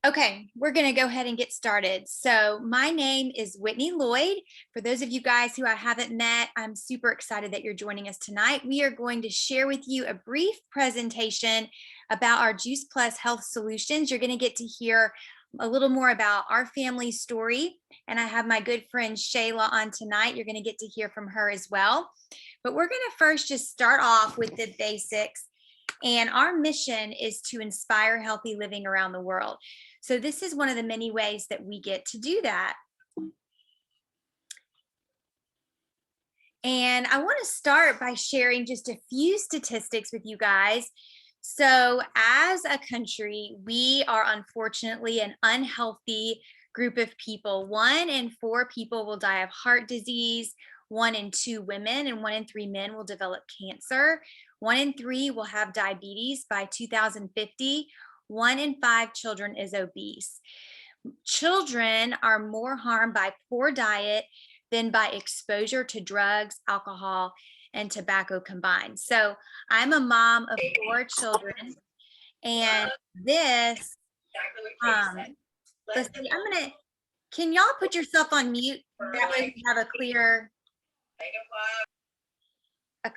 Okay, we're going to go ahead and get started. So, my name is Whitney Lloyd. For those of you guys who I haven't met, I'm super excited that you're joining us tonight. We are going to share with you a brief presentation about our Juice Plus Health Solutions. You're going to get to hear a little more about our family story. And I have my good friend Shayla on tonight. You're going to get to hear from her as well. But we're going to first just start off with the basics. And our mission is to inspire healthy living around the world. So this is one of the many ways that we get to do that. And I want to start by sharing just a few statistics with you guys. So, as a country, we are unfortunately an unhealthy group of people. 1 in 4 people will die of heart disease. 1 in 2 women and 1 in 3 men will develop cancer. 1 in 3 will have diabetes by 2050. 1 in 5 children is obese. Children are more harmed by poor diet than by exposure to drugs, alcohol, and tobacco combined. So I'm a mom of 4 children, and this, let's see, can y'all put yourself on mute? That way we have a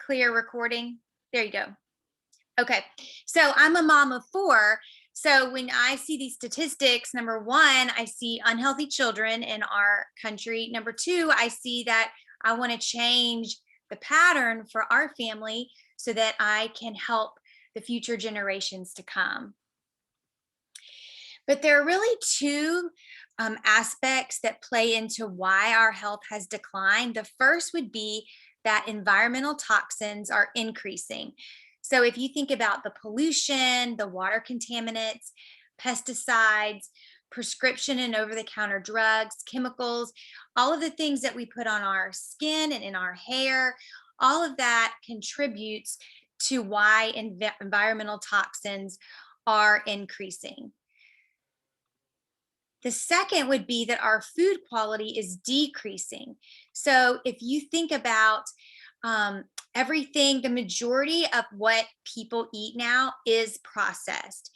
clear recording. There you go. Okay, so I'm a mom of 4. So when I see these statistics, number 1, I see unhealthy children in our country. Number 2, I see that I want to change the pattern for our family so that I can help the future generations to come. But there are really 2 aspects that play into why our health has declined. The first would be that environmental toxins are increasing. So if you think about the pollution, the water contaminants, pesticides, prescription and over-the-counter drugs, chemicals, all of the things that we put on our skin and in our hair, all of that contributes to why environmental toxins are increasing. The second would be that our food quality is decreasing. So if you think about everything, the majority of what people eat now is processed,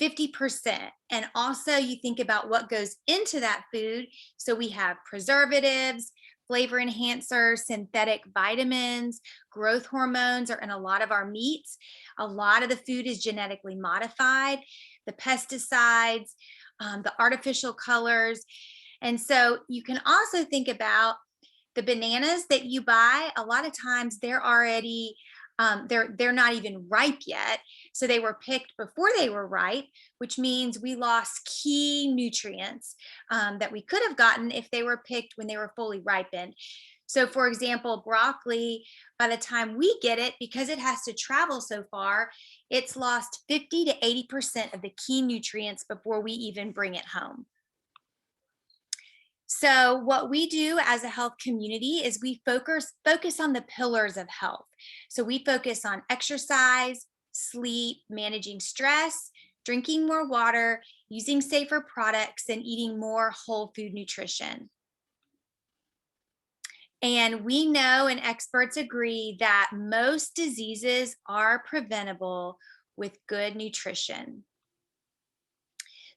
50%. And also you think about what goes into that food. So we have preservatives, flavor enhancers, synthetic vitamins, growth hormones are in a lot of our meats. A lot of the food is genetically modified, the pesticides, the artificial colors. And so you can also think about the bananas that you buy. A lot of times they're already they're not even ripe yet, so they were picked before they were ripe, which means we lost key nutrients that we could have gotten if they were picked when they were fully ripened. So for example, broccoli, by the time we get it, because it has to travel so far, it's lost 50 to 80% of the key nutrients before we even bring it home. So what we do as a health community is we focus on the pillars of health. So we focus on exercise, sleep, managing stress, drinking more water, using safer products, and eating more whole food nutrition. And we know and experts agree that most diseases are preventable with good nutrition.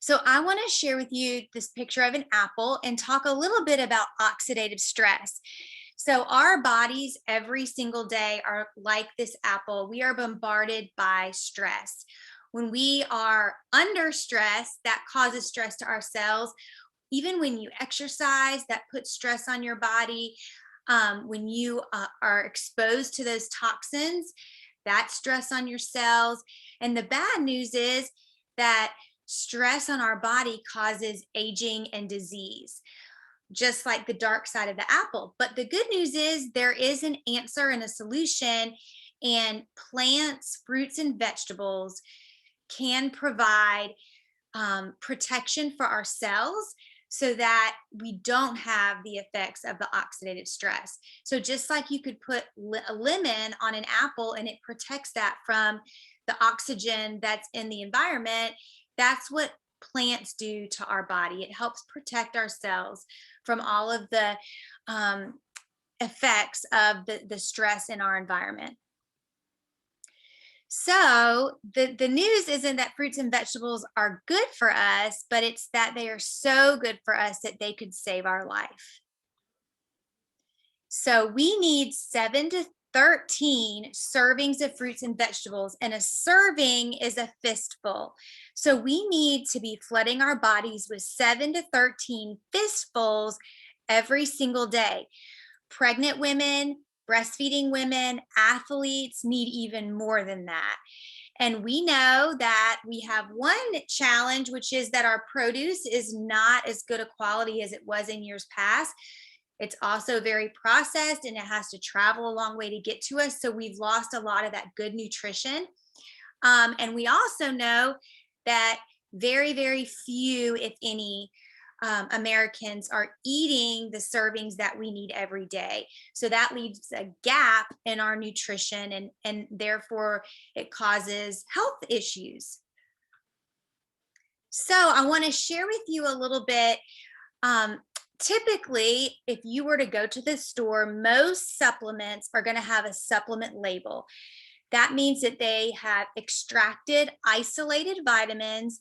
So I want to share with you this picture of an apple and talk a little bit about oxidative stress. So our bodies every single day are like this apple. We are bombarded by stress. When we are under stress, that causes stress to our cells. Even when you exercise, that puts stress on your body. When you are exposed to those toxins, that stress on your cells. And the bad news is that stress on our body causes aging and disease, just like the dark side of the apple. But the good news is there is an answer and a solution, and plants, fruits, and vegetables can provide protection for our cells so that we don't have the effects of the oxidative stress. So just like you could put a lemon on an apple and it protects that from the oxygen that's in the environment, that's what plants do to our body. It helps protect our cells from all of the effects of the stress in our environment. So the news isn't that fruits and vegetables are good for us, but it's that they are so good for us that they could save our life. So we need 7 to 13 servings of fruits and vegetables, and a serving is a fistful. So we need to be flooding our bodies with 7 to 13 fistfuls every single day. Pregnant women, breastfeeding women, athletes need even more than that. And we know that we have one challenge, which is that our produce is not as good a quality as it was in years past. It's also very processed and it has to travel a long way to get to us. So we've lost a lot of that good nutrition. And we also know that very, very few, if any, Americans are eating the servings that we need every day. So that leaves a gap in our nutrition, and therefore it causes health issues. So I want to share with you a little bit. Um, Typically, if you were to go to the store, most supplements are going to have a supplement label. That means that they have extracted isolated vitamins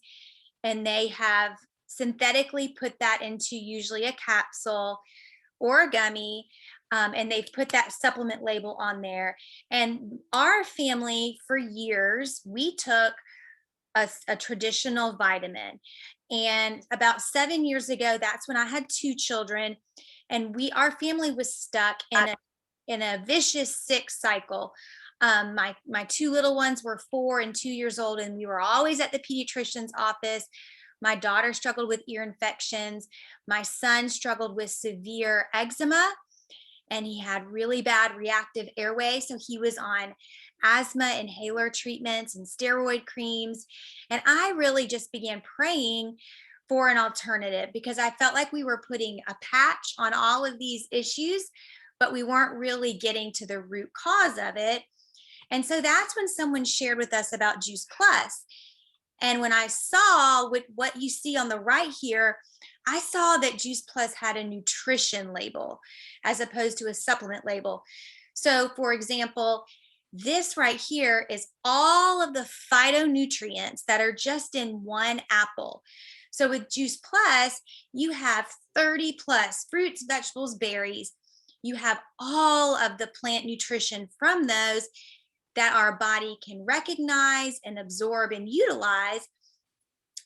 and they have synthetically put that into usually a capsule or a gummy. And they've put that supplement label on there. And our family, for years, we took a traditional vitamin. And about 7 years ago, that's when I had two children, and our family was stuck in a vicious sick cycle. My two little ones were 4 and 2 years old, and we were always at the pediatrician's office. My daughter struggled with ear infections. My son struggled with severe eczema, and he had really bad reactive airway. So he was on asthma inhaler treatments and steroid creams. And I really just began praying for an alternative because I felt like we were putting a patch on all of these issues, but we weren't really getting to the root cause of it. And so that's when someone shared with us about Juice Plus. And when I saw what you see on the right here, I saw that Juice Plus had a nutrition label as opposed to a supplement label. So, for example, this right here is all of the phytonutrients that are just in one apple. So, with Juice Plus, you have 30 plus fruits, vegetables, berries. You have all of the plant nutrition from those that our body can recognize and absorb and utilize.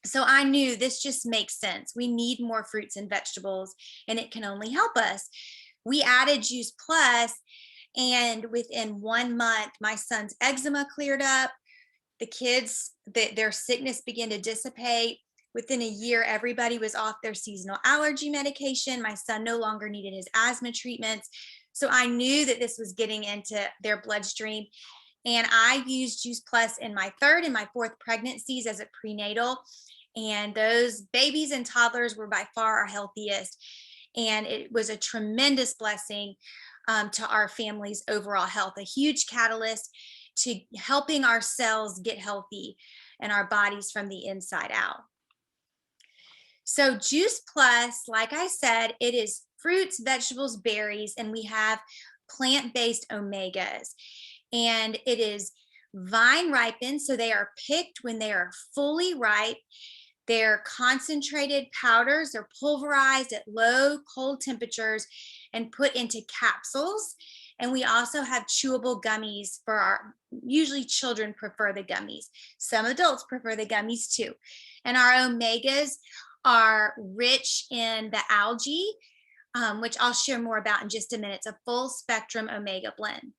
So I knew this just makes sense. We need more fruits and vegetables, and it can only help us. We added Juice Plus, and within 1 month, my son's eczema cleared up. The kids, their sickness began to dissipate. Within a year, everybody was off their seasonal allergy medication. My son no longer needed his asthma treatments. So I knew that this was getting into their bloodstream. And I used Juice Plus in my third and my fourth pregnancies as a prenatal. And those babies and toddlers were by far our healthiest. And it was a tremendous blessing to our family's overall health, a huge catalyst to helping our cells get healthy and our bodies from the inside out. So, Juice Plus, like I said, it is fruits, vegetables, berries, and we have plant based omegas. And it is vine ripened, so they are picked when they are fully ripe. They're concentrated powders, they're pulverized at low, cold temperatures and put into capsules. And we also have chewable gummies for usually children prefer the gummies. Some adults prefer the gummies too. And our omegas are rich in the algae, which I'll share more about in just a minute. It's a full spectrum omega blend.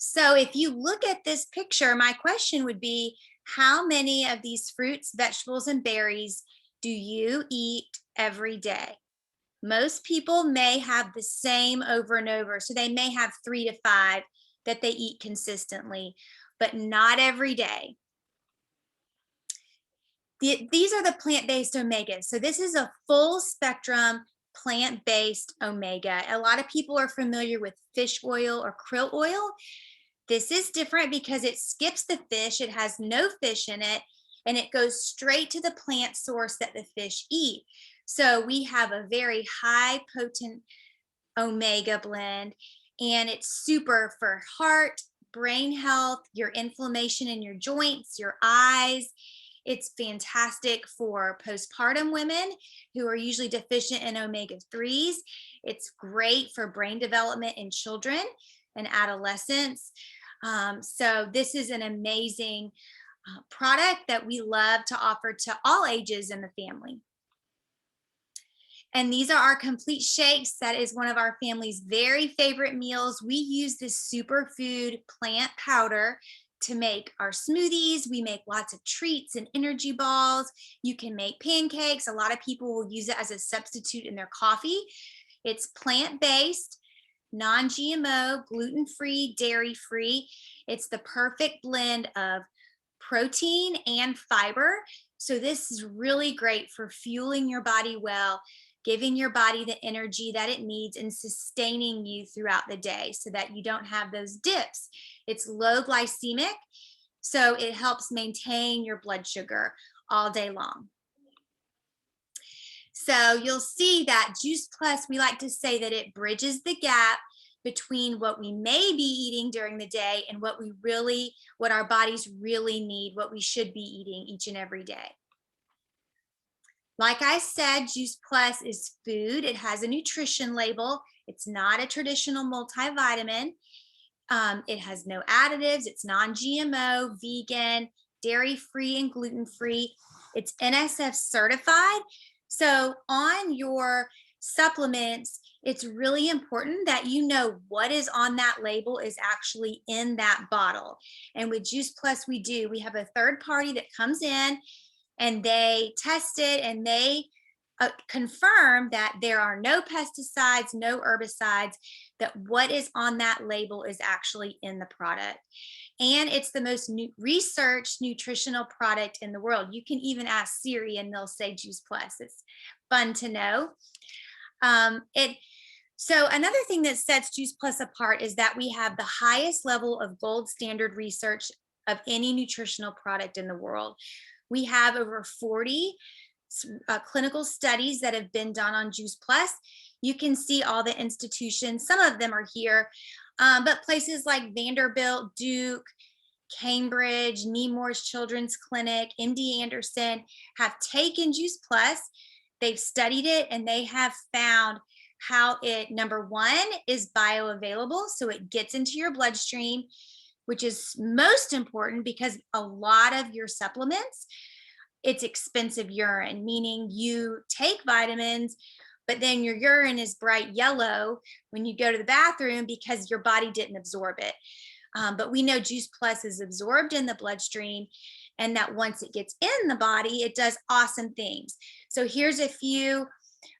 So if you look at this picture, my question would be, how many of these fruits, vegetables, and berries do you eat every day? Most people may have the same over and over. So they may have 3 to 5 that they eat consistently, but not every day. These are the plant-based omegas. So this is a full spectrum plant-based omega. A lot of people are familiar with fish oil or krill oil. This is different because it skips the fish. It has no fish in it, and it goes straight to the plant source that the fish eat. So we have a very high potent omega blend, and it's super for heart, brain health, your inflammation in your joints, your eyes. It's fantastic for postpartum women who are usually deficient in omega 3s. It's great for brain development in children and adolescents. So, this is an amazing product that we love to offer to all ages in the family. And these are our complete shakes. That is one of our family's very favorite meals. We use this superfood plant powder to make our smoothies. We make lots of treats and energy balls. You can make pancakes. A lot of people will use it as a substitute in their coffee. It's plant based, non GMO, gluten free, dairy free. It's the perfect blend of protein and fiber. So, this is really great for fueling your body well, giving your body the energy that it needs, and sustaining you throughout the day so that you don't have those dips. It's low glycemic, so it helps maintain your blood sugar all day long. So you'll see that Juice Plus, we like to say that it bridges the gap between what we may be eating during the day and what our bodies really need, what we should be eating each and every day. Like I said, Juice Plus is food. It has a nutrition label. It's not a traditional multivitamin. It has no additives. It's non GMO, vegan, dairy free, and gluten free. It's NSF certified. So, on your supplements, it's really important that you know what is on that label is actually in that bottle. And with Juice Plus, we have a third party that comes in and they test it, and they confirm that there are no pesticides, no herbicides, that what is on that label is actually in the product. And it's the most researched nutritional product in the world. You can even ask Siri and they'll say Juice Plus. It's fun to know. So another thing that sets Juice Plus apart is that we have the highest level of gold standard research of any nutritional product in the world. We have over 40 clinical studies that have been done on Juice Plus. You can see all the institutions. Some of them are here, but places like Vanderbilt, Duke, Cambridge, Nemours Children's Clinic, MD Anderson have taken Juice Plus. They've studied it and they have found how it, number one, is bioavailable. So it gets into your bloodstream, which is most important because a lot of your supplements, it's expensive urine, meaning you take vitamins, but then your urine is bright yellow when you go to the bathroom because your body didn't absorb it. But we know Juice Plus is absorbed in the bloodstream, and that once it gets in the body, it does awesome things. So here's a few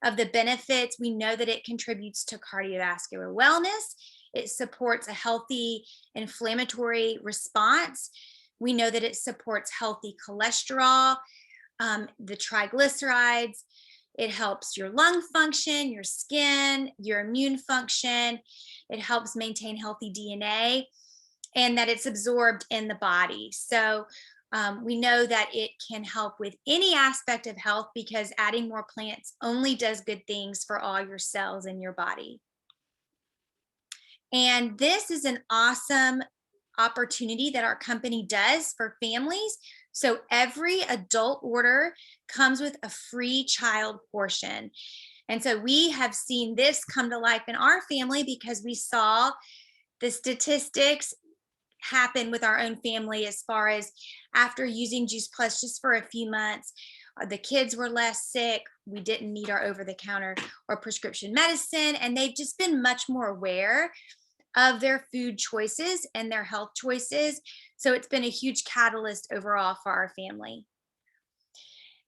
of the benefits. We know that it contributes to cardiovascular wellness. It supports a healthy inflammatory response. We know that it supports healthy cholesterol, the triglycerides. It helps your lung function, your skin, your immune function. It helps maintain healthy DNA, and that it's absorbed in the body. So we know that it can help with any aspect of health because adding more plants only does good things for all your cells in your body. And this is an awesome opportunity that our company does for families. So every adult order comes with a free child portion. And so we have seen this come to life in our family because we saw the statistics happen with our own family as far as after using Juice Plus just for a few months, the kids were less sick. We didn't need our over-the-counter or prescription medicine, and they've just been much more aware of their food choices and their health choices. So it's been a huge catalyst overall for our family.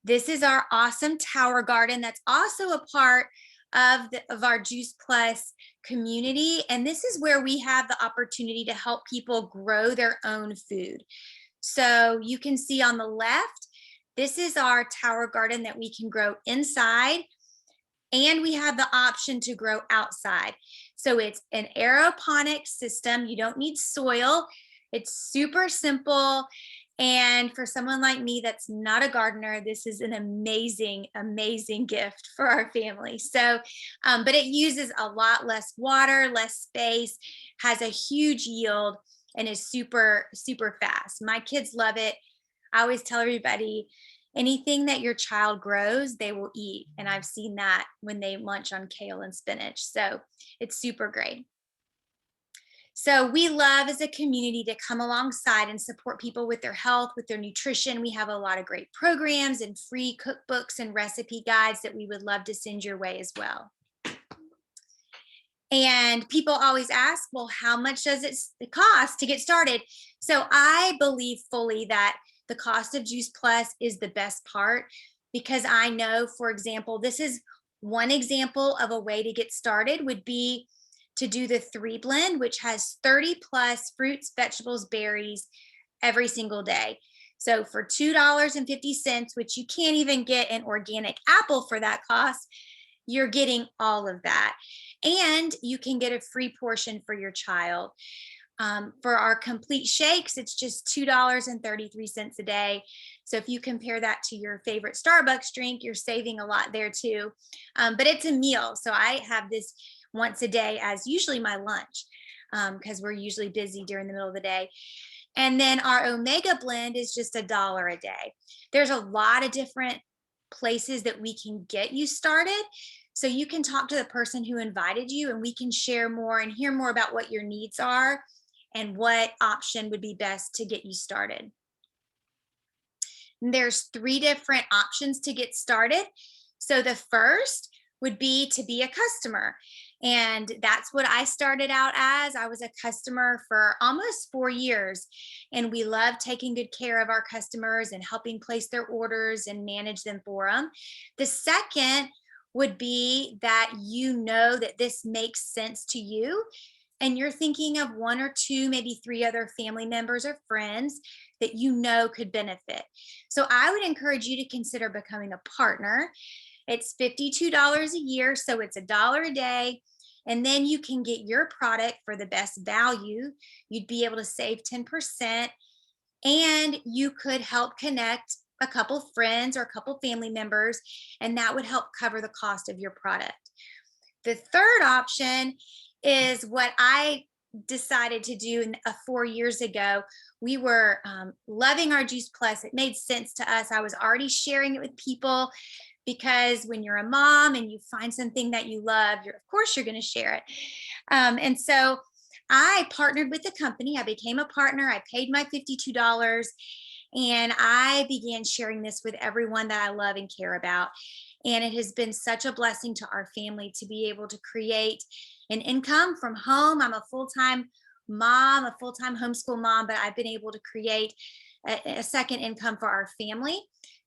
This is our awesome tower garden that's also a part of our Juice Plus community. And this is where we have the opportunity to help people grow their own food. So you can see on the left, this is our tower garden that we can grow inside, and we have the option to grow outside. So it's an aeroponic system. You don't need soil. It's super simple. And for someone like me that's not a gardener, this is an amazing, amazing gift for our family. So, but it uses a lot less water, less space, has a huge yield, and is super, super fast. My kids love it. I always tell everybody, anything that your child grows, they will eat. And I've seen that when they munch on kale and spinach. So it's super great. So we love as a community to come alongside and support people with their health, with their nutrition. We have a lot of great programs and free cookbooks and recipe guides that we would love to send your way as well. And people always ask, well, how much does it cost to get started? So I believe fully that the cost of Juice Plus is the best part, because I know, for example, this is one example of a way to get started would be to do the 3 blend, which has 30 plus fruits, vegetables, berries every single day. So for $2.50, which you can't even get an organic apple for that cost, you're getting all of that. And you can get a free portion for your child. For our complete shakes, it's just $2.33 a day. So if you compare that to your favorite Starbucks drink, you're saving a lot there too. But it's a meal. So I have this once a day as usually my lunch, because we're usually busy during the middle of the day. And then our Omega blend is just $1 a day. There's a lot of different places that we can get you started. So you can talk to the person who invited you, and we can share more and hear more about what your needs are and what option would be best to get you started. And there's 3 different options to get started. So the first would be to be a customer. And that's what I started out as. I was a customer for almost 4 years. And we love taking good care of our customers and helping place their orders and manage them for them. The second would be that you know that this makes sense to you, and you're thinking of 1 or 2, maybe 3 other family members or friends that you know could benefit. So I would encourage you to consider becoming a partner. It's $52 a year, so it's $1 a day. And then you can get your product for the best value. You'd be able to save 10%, and you could help connect a couple friends or a couple family members, and that would help cover the cost of your product. The third option is what I decided to do 4 years ago. We were loving our Juice Plus. It made sense to us. I was already sharing it with people, because when you're a mom and you find something that you love, of course you're going to share it. And so I partnered with the company. I became a partner. I paid my $52, and I began sharing this with everyone that I love and care about. And it has been such a blessing to our family to be able to create an income from home. I'm a full-time mom, a full-time homeschool mom, but I've been able to create a second income for our family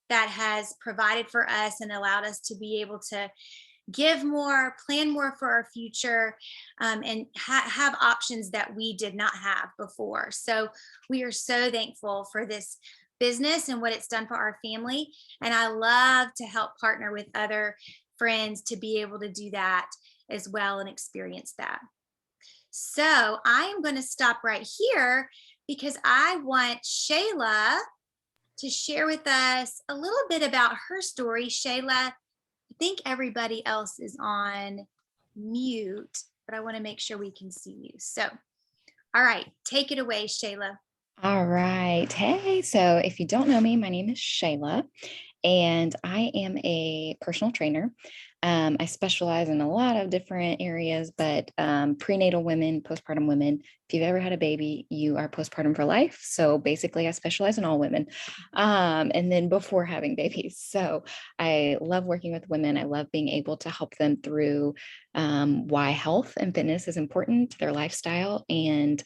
that has provided for us and allowed us to be able to give more, plan more for our future, and have options that we did not have before. So we are so thankful for this business and what it's done for our family. And I love to help partner with other friends to be able to do that as well and experience that. So I am going to stop right here, because I want Shayla to share with us a little bit about her story. Shayla, I think everybody else is on mute, but I want to make sure we can see you. So, all right, take it away, Shayla. All right. Hey, so if you don't know me, my name is Shayla, and I am a personal trainer. I specialize in a lot of different areas, but prenatal women, postpartum women. If you've ever had a baby, you are postpartum for life. So basically, I specialize in all women, and then before having babies. So I love working with women. I love being able to help them through why health and fitness is important to their lifestyle. And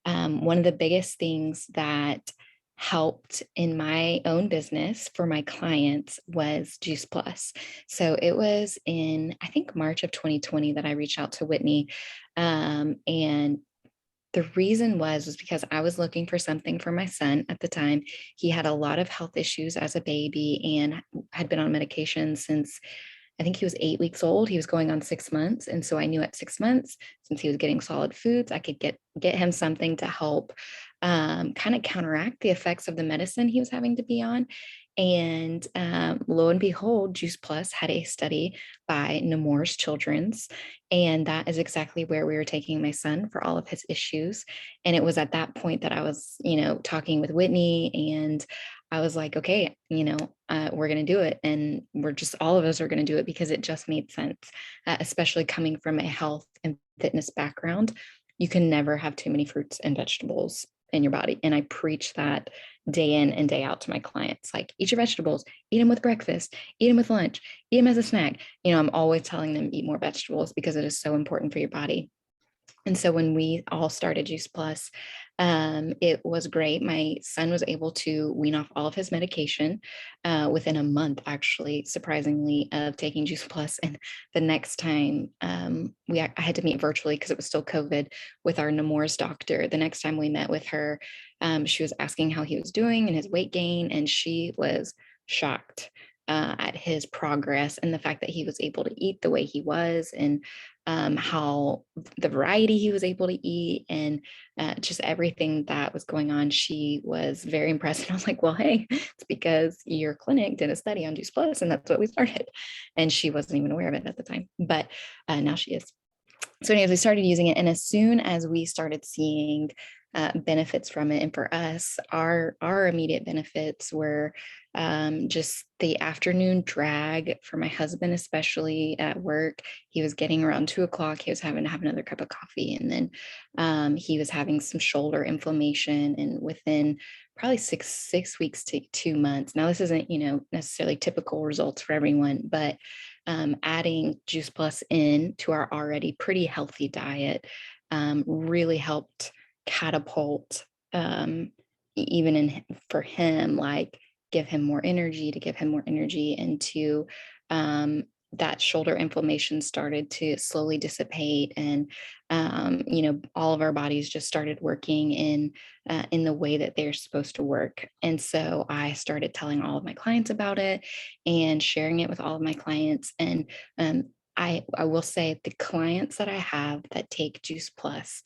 one of the biggest things that helped in my own business for my clients was Juice Plus. So it was in, I think, March of 2020 that I reached out to Whitney. And the reason was because I was looking for something for my son at the time. He had a lot of health issues as a baby and had been on medication since I think he was 8 weeks old. He was going on 6 months. And so I knew at 6 months, since he was getting solid foods, I could get him something to help kind of counteract the effects of the medicine he was having to be on. And lo and behold, Juice Plus had a study by Nemours Children's. And that is exactly where we were taking my son for all of his issues. And it was at that point that I was, talking with Whitney, and I was like, okay, we're going to do it. And we're just, all of us are going to do it because it just made sense, especially coming from a health and fitness background. You can never have too many fruits and vegetables in your body. And I preach that day in and day out to my clients. Like, eat your vegetables, eat them with breakfast, eat them with lunch, eat them as a snack. I'm always telling them eat more vegetables because it is so important for your body. And so when we all started Juice Plus, it was great. My son was able to wean off all of his medication within a month, actually, surprisingly, of taking Juice Plus. And the next time I had to meet virtually because it was still COVID with our Nemours doctor. The next time we met with her, she was asking how he was doing and his weight gain, and she was shocked at his progress and the fact that he was able to eat the way he was, and how the variety he was able to eat, and just everything that was going on. She was very impressed. And I was like, well, hey, it's because your clinic did a study on Juice Plus, and that's what we started. And she wasn't even aware of it at the time, but now she is. So anyways, we started using it, and as soon as we started seeing benefits from it, and for us, our immediate benefits were just the afternoon drag for my husband, especially at work. He was getting around 2 o'clock. He was having to have another cup of coffee, and then he was having some shoulder inflammation, and within probably six weeks to 2 months. Now, this isn't necessarily typical results for everyone, but adding Juice Plus in to our already pretty healthy diet really helped catapult, even for him, like, give him more energy, and to that shoulder inflammation started to slowly dissipate, and all of our bodies just started working in the way that they're supposed to work. And so I started telling all of my clients about it and sharing it with all of my clients. And I will say, the clients that I have that take Juice Plus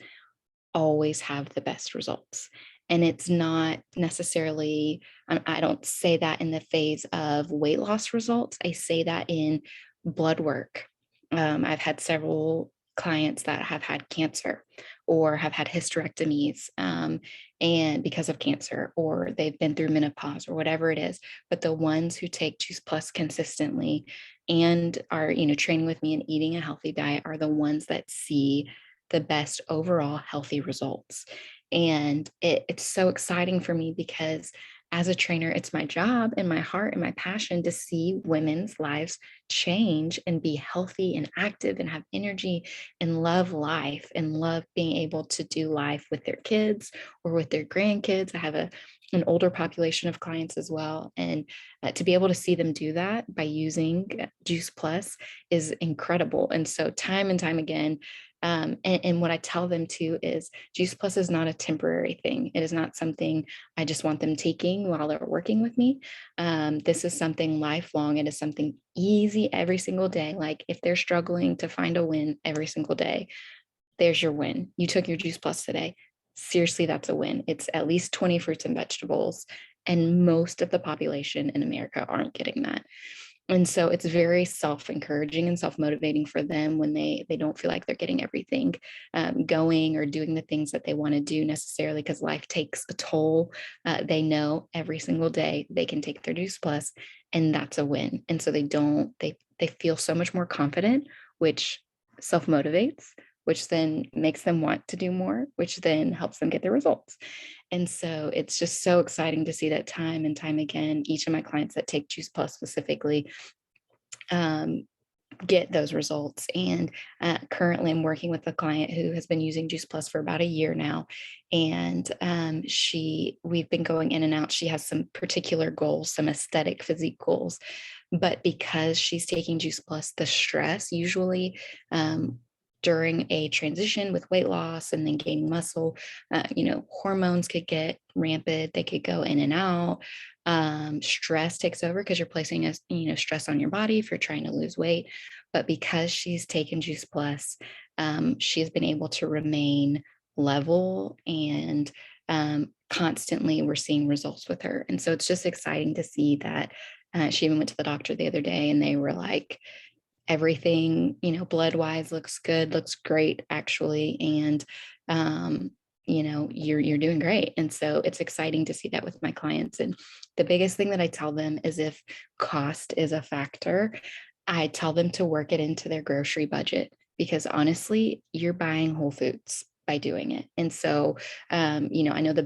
always have the best results. And it's not necessarily, I don't say that in the phase of weight loss results. I say that in blood work. I've had several clients that have had cancer or have had hysterectomies, and because of cancer, or they've been through menopause or whatever it is. But the ones who take Juice Plus consistently and are, training with me and eating a healthy diet are the ones that see the best overall healthy results. And it's so exciting for me because as a trainer, it's my job and my heart and my passion to see women's lives change and be healthy and active and have energy and love life and love being able to do life with their kids or with their grandkids. I have an older population of clients as well. And to be able to see them do that by using Juice Plus is incredible. And so time and time again, and what I tell them too is Juice Plus is not a temporary thing. It is not something I just want them taking while they're working with me. This is something lifelong. It is something easy every single day. Like, if they're struggling to find a win every single day, there's your win. You took your Juice Plus today. Seriously, that's a win. It's at least 20 fruits and vegetables. And most of the population in America aren't getting that. And so it's very self-encouraging and self-motivating for them when they don't feel like they're getting everything going or doing the things that they want to do necessarily, because life takes a toll. They know every single day they can take their Juice Plus, and that's a win. And so they feel so much more confident, which self-motivates, which then makes them want to do more, which then helps them get their results. And so it's just so exciting to see that time and time again, each of my clients that take Juice Plus specifically get those results. And currently I'm working with a client who has been using Juice Plus for about a year now. And we've been going in and out. She has some particular goals, some aesthetic physique goals, but because she's taking Juice Plus, the stress usually during a transition with weight loss and then gaining muscle, hormones could get rampant. They could go in and out. Stress takes over because you're placing stress on your body if you're trying to lose weight. But because she's taken Juice Plus, she has been able to remain level and constantly we're seeing results with her. And so it's just exciting to see that she even went to the doctor the other day and they were like, everything, blood wise looks good, looks great actually. And, you're doing great. And so it's exciting to see that with my clients. And the biggest thing that I tell them is if cost is a factor, I tell them to work it into their grocery budget because honestly, you're buying whole foods by doing it. And so, I know the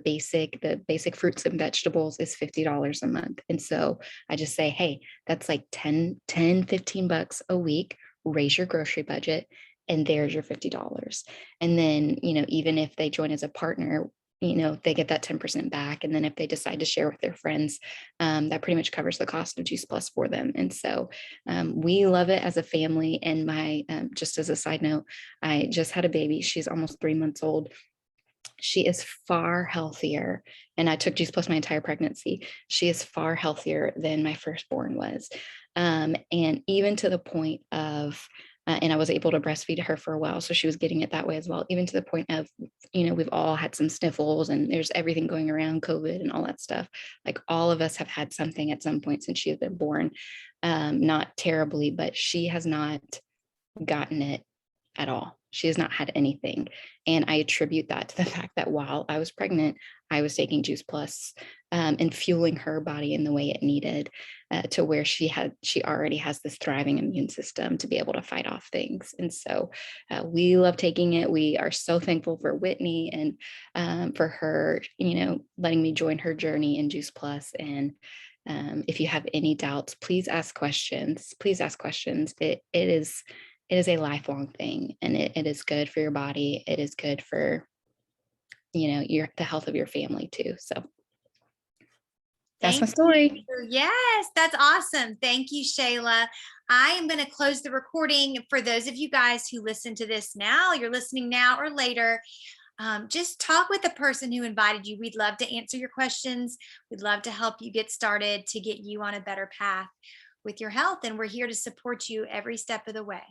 basic fruits and vegetables is $50 a month. And so I just say, hey, that's like 15 bucks a week. Raise your grocery budget and there's your $50. And then, even if they join as a partner, they get that 10% back. And then if they decide to share with their friends, that pretty much covers the cost of Juice Plus for them. And so we love it as a family. And just as a side note, I just had a baby. She's almost 3 months old. She is far healthier. And I took Juice Plus my entire pregnancy. She is far healthier than my firstborn was. And even to the point of, and I was able to breastfeed her for a while. So she was getting it that way as well, even to the point of, we've all had some sniffles and there's everything going around COVID and all that stuff. Like all of us have had something at some point since she has been born. Not terribly, but she has not gotten it at all. She has not had anything. And I attribute that to the fact that while I was pregnant, I was taking Juice Plus, and fueling her body in the way it needed, to where she already has this thriving immune system to be able to fight off things. And so we love taking it. We are so thankful for Whitney and for her, letting me join her journey in Juice Plus. And if you have any doubts, please ask questions. Please ask questions. It is a lifelong thing, and it is good for your body. It is good for, the health of your family too. So that's my Thank story. you. Yes, that's awesome. Thank you, Shayla. I am going to close the recording. For those of you guys who listen to this now, you're listening now or later, just talk with the person who invited you. We'd love to answer your questions. We'd love to help you get started to get you on a better path with your health. And we're here to support you every step of the way.